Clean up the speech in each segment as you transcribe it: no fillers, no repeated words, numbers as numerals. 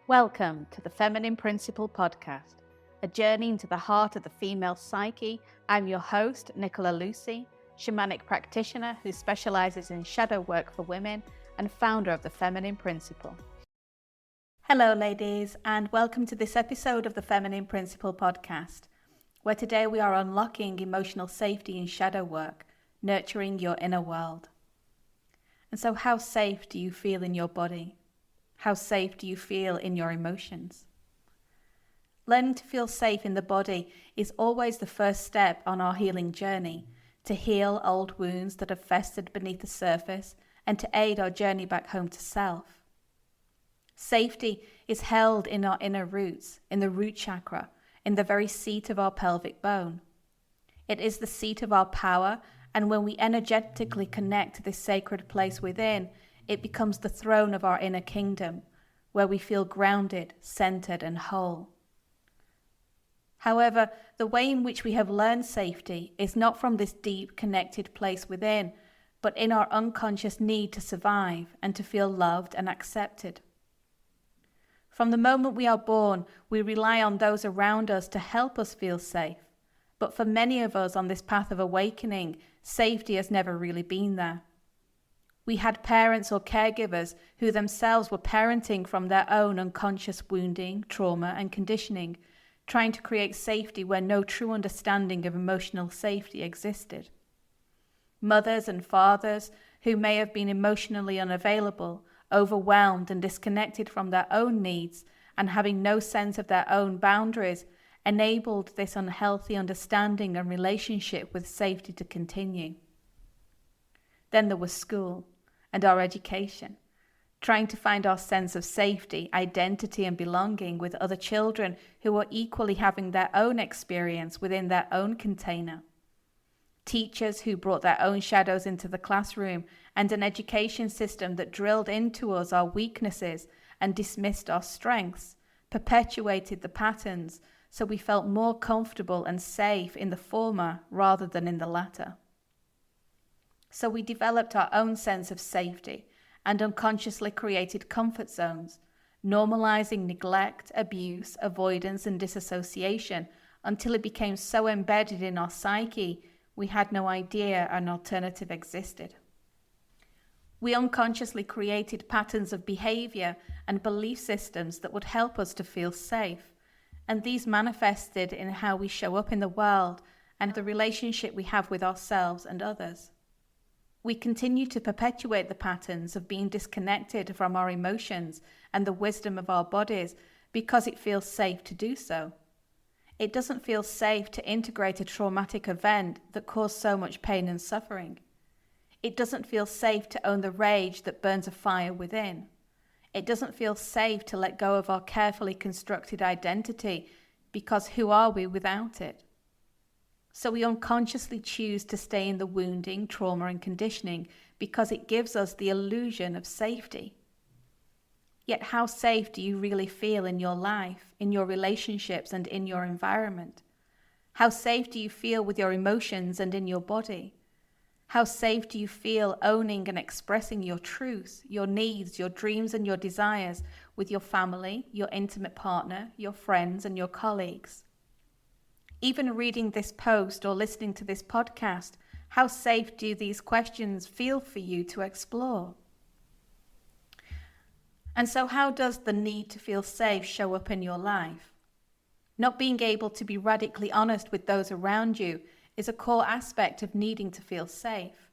Welcome to the Feminine Principle Podcast, a journey into the heart of the female psyche. I'm your host, Nicola Lucy, shamanic practitioner who specializes in shadow work for women and founder of the Feminine Principle. Hello, ladies, and welcome to this episode of the Feminine Principle Podcast, where today we are unlocking emotional safety in shadow work, nurturing your inner world. And so, how safe do you feel in your body? How safe do you feel in your emotions? Learning to feel safe in the body is always the first step on our healing journey to heal old wounds that have festered beneath the surface and to aid our journey back home to self. Safety is held in our inner roots, in the root chakra, in the very seat of our pelvic bone. It is the seat of our power, and when we energetically connect to this sacred place within, it becomes the throne of our inner kingdom, where we feel grounded, centered, and whole. However, the way in which we have learned safety is not from this deep, connected place within, but in our unconscious need to survive and to feel loved and accepted. From the moment we are born, we rely on those around us to help us feel safe. But for many of us on this path of awakening, safety has never really been there. We had parents or caregivers who themselves were parenting from their own unconscious wounding, trauma, and conditioning, trying to create safety where no true understanding of emotional safety existed. Mothers and fathers who may have been emotionally unavailable, overwhelmed and disconnected from their own needs, and having no sense of their own boundaries, enabled this unhealthy understanding and relationship with safety to continue. Then there was school and our education, trying to find our sense of safety, identity, and belonging with other children who were equally having their own experience within their own container. Teachers who brought their own shadows into the classroom, and an education system that drilled into us our weaknesses and dismissed our strengths, perpetuated the patterns so we felt more comfortable and safe in the former rather than in the latter. So we developed our own sense of safety and unconsciously created comfort zones, normalizing neglect, abuse, avoidance, and disassociation until it became so embedded in our psyche we had no idea an alternative existed. We unconsciously created patterns of behavior and belief systems that would help us to feel safe, and these manifested in how we show up in the world and the relationship we have with ourselves and others. We continue to perpetuate the patterns of being disconnected from our emotions and the wisdom of our bodies because it feels safe to do so. It doesn't feel safe to integrate a traumatic event that caused so much pain and suffering. It doesn't feel safe to own the rage that burns a fire within. It doesn't feel safe to let go of our carefully constructed identity because who are we without it? So we unconsciously choose to stay in the wounding, trauma, and conditioning because it gives us the illusion of safety. Yet how safe do you really feel in your life, in your relationships, and in your environment? How safe do you feel with your emotions and in your body? How safe do you feel owning and expressing your truth, your needs, your dreams, and your desires with your family, your intimate partner, your friends, and your colleagues? Even reading this post or listening to this podcast, how safe do these questions feel for you to explore? And so how does the need to feel safe show up in your life? Not being able to be radically honest with those around you is a core aspect of needing to feel safe.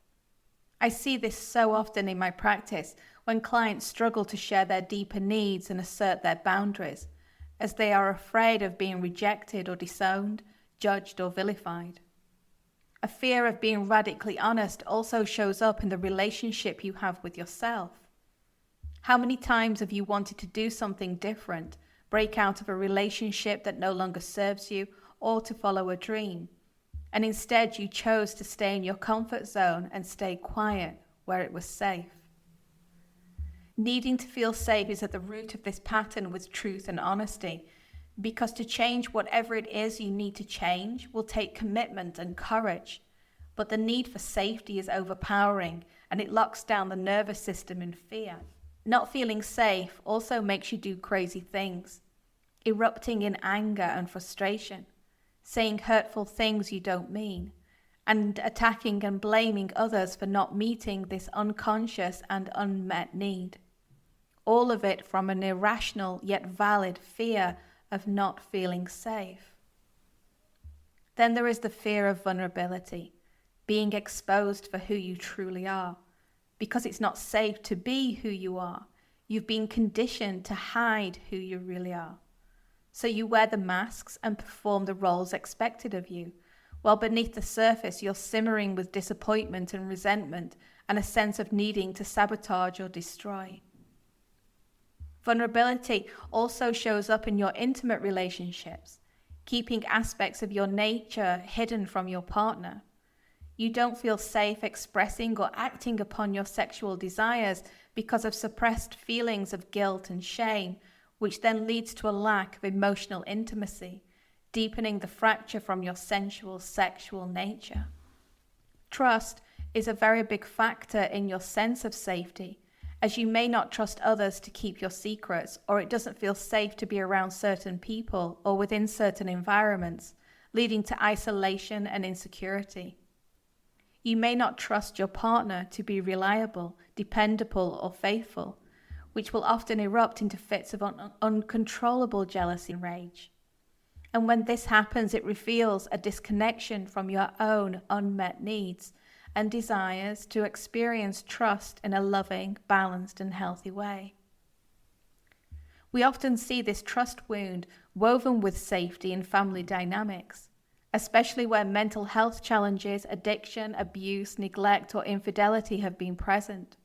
I see this so often in my practice when clients struggle to share their deeper needs and assert their boundaries, as they are afraid of being rejected or disowned, judged or vilified. A fear of being radically honest also shows up in the relationship you have with yourself. How many times have you wanted to do something different, break out of a relationship that no longer serves you, or to follow a dream, and instead you chose to stay in your comfort zone and stay quiet where it was safe? Needing to feel safe is at the root of this pattern with truth and honesty, because to change whatever it is you need to change will take commitment and courage. But the need for safety is overpowering, and it locks down the nervous system in fear. Not feeling safe also makes you do crazy things, erupting in anger and frustration, saying hurtful things you don't mean, and attacking and blaming others for not meeting this unconscious and unmet need. All of it from an irrational yet valid fear of not feeling safe. Then there is the fear of vulnerability, being exposed for who you truly are. Because it's not safe to be who you are, you've been conditioned to hide who you really are. So you wear the masks and perform the roles expected of you, while beneath the surface you're simmering with disappointment and resentment and a sense of needing to sabotage or destroy. Vulnerability also shows up in your intimate relationships, keeping aspects of your nature hidden from your partner. You don't feel safe expressing or acting upon your sexual desires because of suppressed feelings of guilt and shame, which then leads to a lack of emotional intimacy, deepening the fracture from your sensual sexual nature. Trust is a very big factor in your sense of safety, as you may not trust others to keep your secrets, or it doesn't feel safe to be around certain people or within certain environments, leading to isolation and insecurity. You may not trust your partner to be reliable, dependable, or faithful, which will often erupt into fits of uncontrollable jealousy and rage. And when this happens, it reveals a disconnection from your own unmet needs and desires to experience trust in a loving, balanced, and healthy way. We often see this trust wound woven with safety in family dynamics, especially where mental health challenges, addiction, abuse, neglect, or infidelity have been present.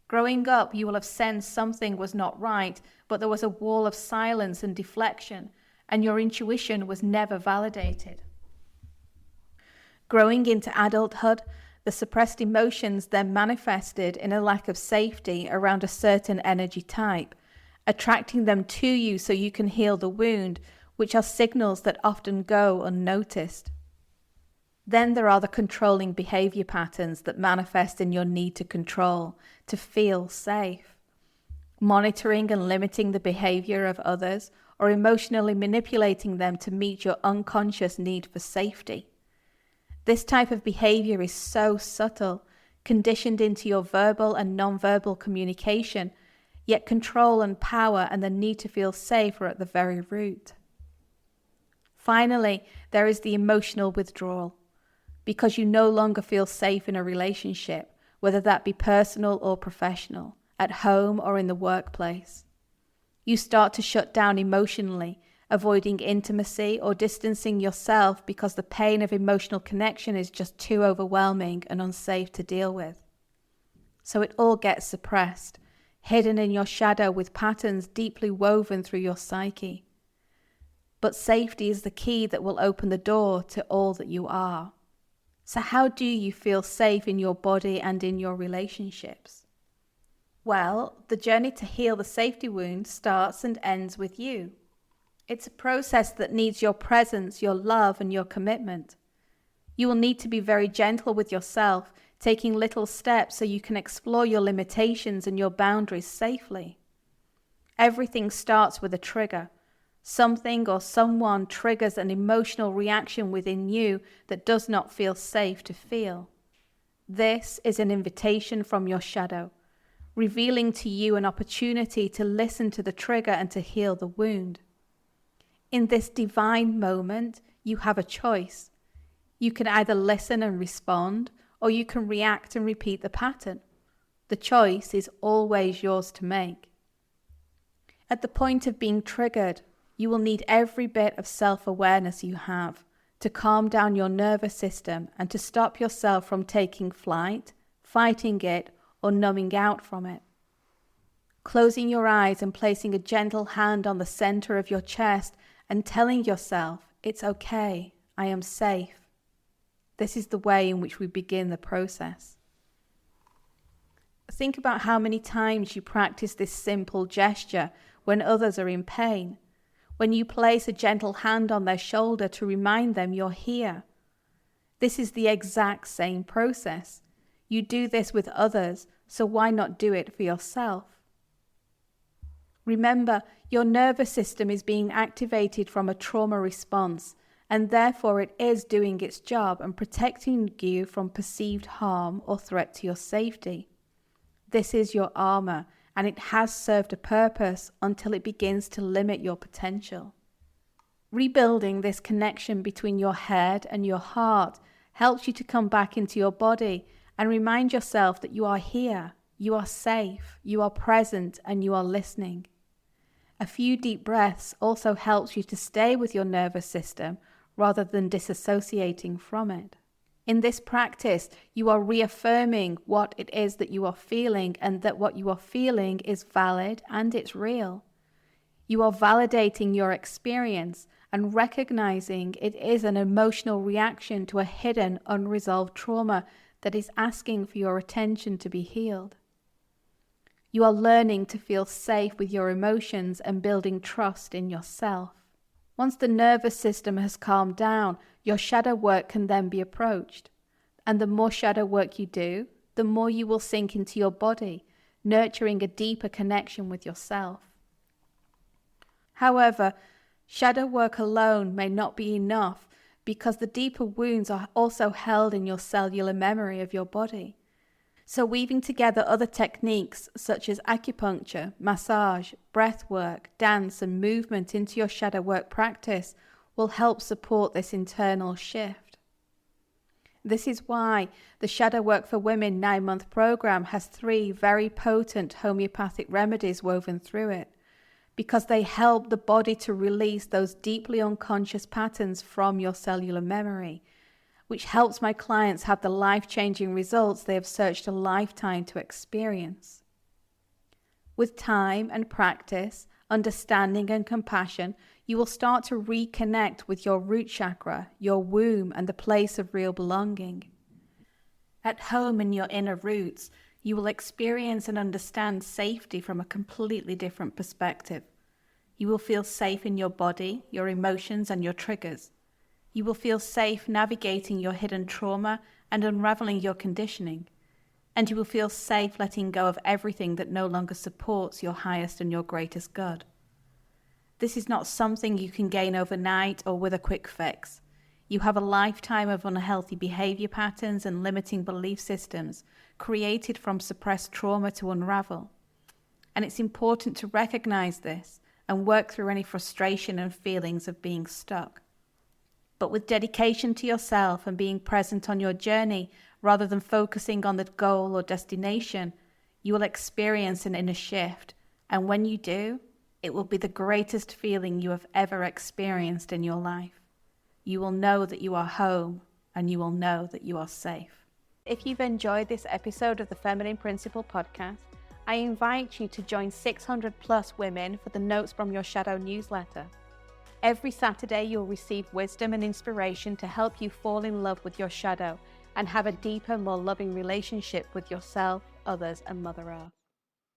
Growing up, you will have sensed something was not right, but there was a wall of silence and deflection, and your intuition was never validated. Growing into adulthood, the suppressed emotions then manifested in a lack of safety around a certain energy type, attracting them to you so you can heal the wound, which are signals that often go unnoticed. Then there are the controlling behavior patterns that manifest in your need to control, to feel safe. Monitoring and limiting the behavior of others, or emotionally manipulating them to meet your unconscious need for safety. This type of behavior is so subtle, conditioned into your verbal and non-verbal communication, yet control and power and the need to feel safe are at the very root. Finally, there is the emotional withdrawal, because you no longer feel safe in a relationship, whether that be personal or professional, at home or in the workplace. You start to shut down emotionally, avoiding intimacy or distancing yourself because the pain of emotional connection is just too overwhelming and unsafe to deal with. So it all gets suppressed, hidden in your shadow with patterns deeply woven through your psyche. But safety is the key that will open the door to all that you are. So how do you feel safe in your body and in your relationships? Well, the journey to heal the safety wound starts and ends with you. It's a process that needs your presence, your love, and your commitment. You will need to be very gentle with yourself, taking little steps so you can explore your limitations and your boundaries safely. Everything starts with a trigger. Something or someone triggers an emotional reaction within you that does not feel safe to feel. This is an invitation from your shadow, revealing to you an opportunity to listen to the trigger and to heal the wound. In this divine moment, you have a choice. You can either listen and respond, or you can react and repeat the pattern. The choice is always yours to make. At the point of being triggered, you will need every bit of self-awareness you have to calm down your nervous system and to stop yourself from taking flight, fighting it, or numbing out from it. Closing your eyes and placing a gentle hand on the center of your chest and telling yourself, "It's okay, I am safe." This is the way in which we begin the process. Think about how many times you practice this simple gesture when others are in pain. When you place a gentle hand on their shoulder to remind them you're here. This is the exact same process. You do this with others, so why not do it for yourself? Remember, your nervous system is being activated from a trauma response, and therefore it is doing its job and protecting you from perceived harm or threat to your safety. This is your armor, and it has served a purpose until it begins to limit your potential. Rebuilding this connection between your head and your heart helps you to come back into your body and remind yourself that you are here, you are safe, you are present, and you are listening. A few deep breaths also helps you to stay with your nervous system rather than disassociating from it. In this practice, you are reaffirming what it is that you are feeling and that what you are feeling is valid and it's real. You are validating your experience and recognizing it is an emotional reaction to a hidden, unresolved trauma that is asking for your attention to be healed. You are learning to feel safe with your emotions and building trust in yourself. Once the nervous system has calmed down, your shadow work can then be approached. And the more shadow work you do, the more you will sink into your body, nurturing a deeper connection with yourself. However, shadow work alone may not be enough because the deeper wounds are also held in your cellular memory of your body. So weaving together other techniques such as acupuncture, massage, breath work, dance and movement into your shadow work practice will help support this internal shift. This is why the Shadow Work for Women 9-month program has 3 very potent homeopathic remedies woven through it, because they help the body to release those deeply unconscious patterns from your cellular memory, which helps my clients have the life-changing results they have searched a lifetime to experience. With time and practice, understanding and compassion, you will start to reconnect with your root chakra, your womb, and the place of real belonging. At home in your inner roots, you will experience and understand safety from a completely different perspective. You will feel safe in your body, your emotions, and your triggers. You will feel safe navigating your hidden trauma and unraveling your conditioning. And you will feel safe letting go of everything that no longer supports your highest and your greatest good. This is not something you can gain overnight or with a quick fix. You have a lifetime of unhealthy behavior patterns and limiting belief systems created from suppressed trauma to unravel. And it's important to recognize this and work through any frustration and feelings of being stuck. But with dedication to yourself and being present on your journey rather than focusing on the goal or destination, you will experience an inner shift. And when you do, it will be the greatest feeling you have ever experienced in your life. You will know that you are home and you will know that you are safe. If you've enjoyed this episode of the Feminine Principle podcast, I invite you to join 600 plus women for the Notes from Your Shadow newsletter. Every Saturday, you'll receive wisdom and inspiration to help you fall in love with your shadow and have a deeper, more loving relationship with yourself, others, and Mother Earth.